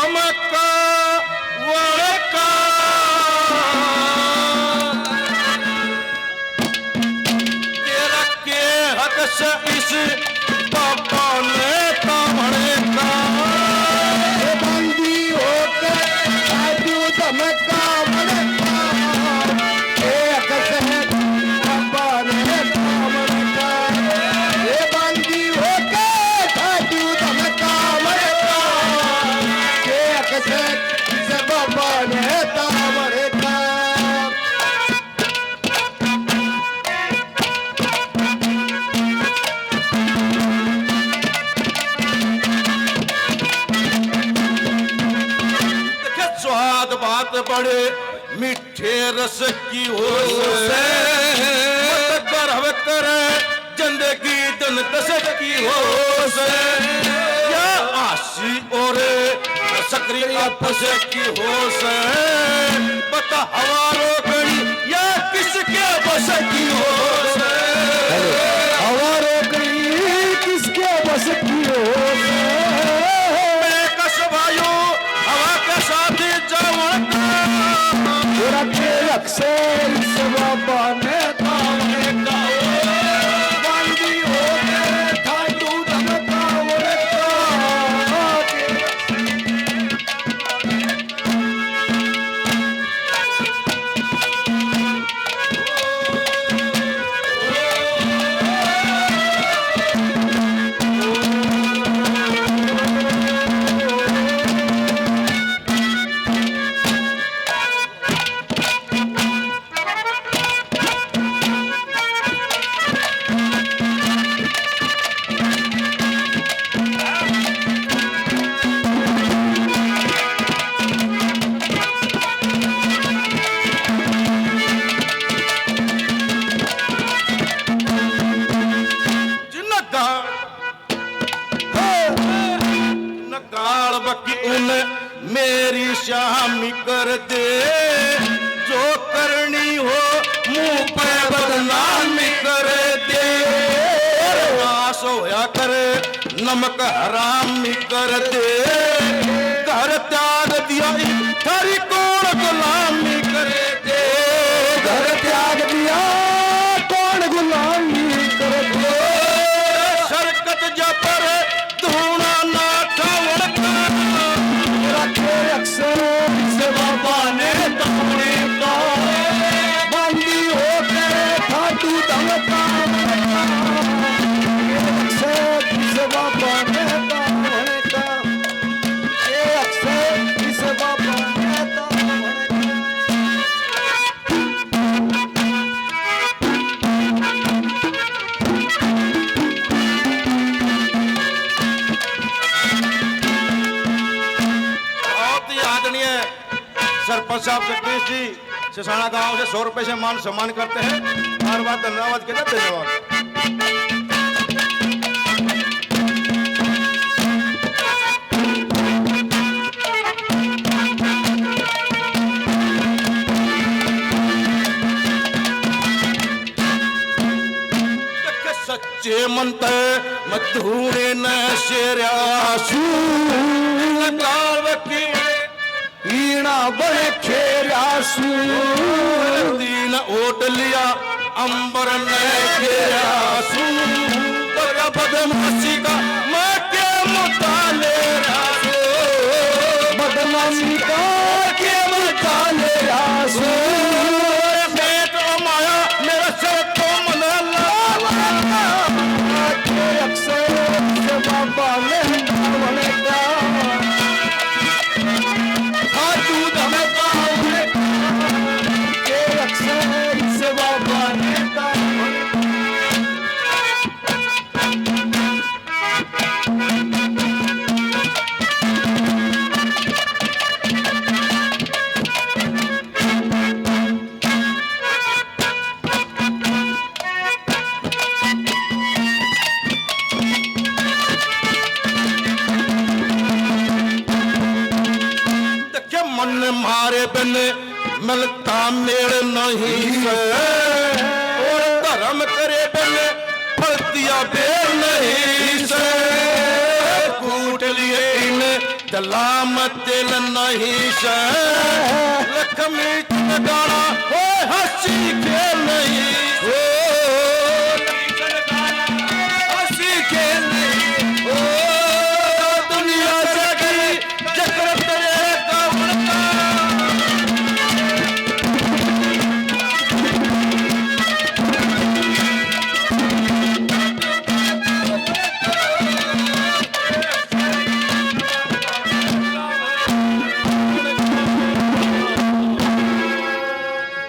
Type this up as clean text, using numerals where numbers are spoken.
धमका वड़का तेरा के हक से इस बाबा ने तामणे का बंदी होकर साधु धमका वड़का के हक से बाबा ने तामणका ये बंदी होकर साधु धमका वड़का के हक से बाबा ने तामणका स्वाद बात बड़े मीठे रस की हो से करे जिंदगी दिन दस की हो से या आशी और सक्री आपस की हो से बता हवा रोकड़ी या किसके बस की हो से हवा रोकड़ी किसके बस की हो वायु हवा के साथ जवन तेरा के अक्सर इस बाबा ने तामणे का बंदी हो गए साधु धमका वड़का मेरी शामी कर दे जो करनी हो मुंह पे बदनामी कर दे नाश होया करे नमक हरामी कर दे घर त्याग दिया थारी कौन गुलामी कर दे घर त्याग दिया कौन गुलामी कर दे शरकत जपर धूना ना ठवड़का रखे अक्सर इस बाबा ने तामणे का बंदी होकर साधु धमका वड़का अक्सर इस बाबा ने तामणे का ये अक्सर इस बाबा ने तामणे का सरपंच साहब जगदीश जी सिसाना गांव से 100 रुपए से मान सम्मान करते हैं। हर बात धन्यवाद के लिए धन्यवाद। सच्चे मनते मधुरे न शेरासू की वीणा बड़े खेरासू दीन ओट लिया अंबर ने घेरासू बदमाशी का मैं के मुताले रासू बदनामी का के मुताले रासू पेट माया मेरा सर को मना के अक्सर से बाबा ने तामणे का साधु धमका वड़का के अक्सर से बाबा ने तामणे मन मारे बिन मिलता मेल नहीं से और धर्म करे बिन फल दिया बेल नहीं से कूट लिए इन तलाम तिल नहीं से लक्ष्मी गाना हो हंसी खेल नहीं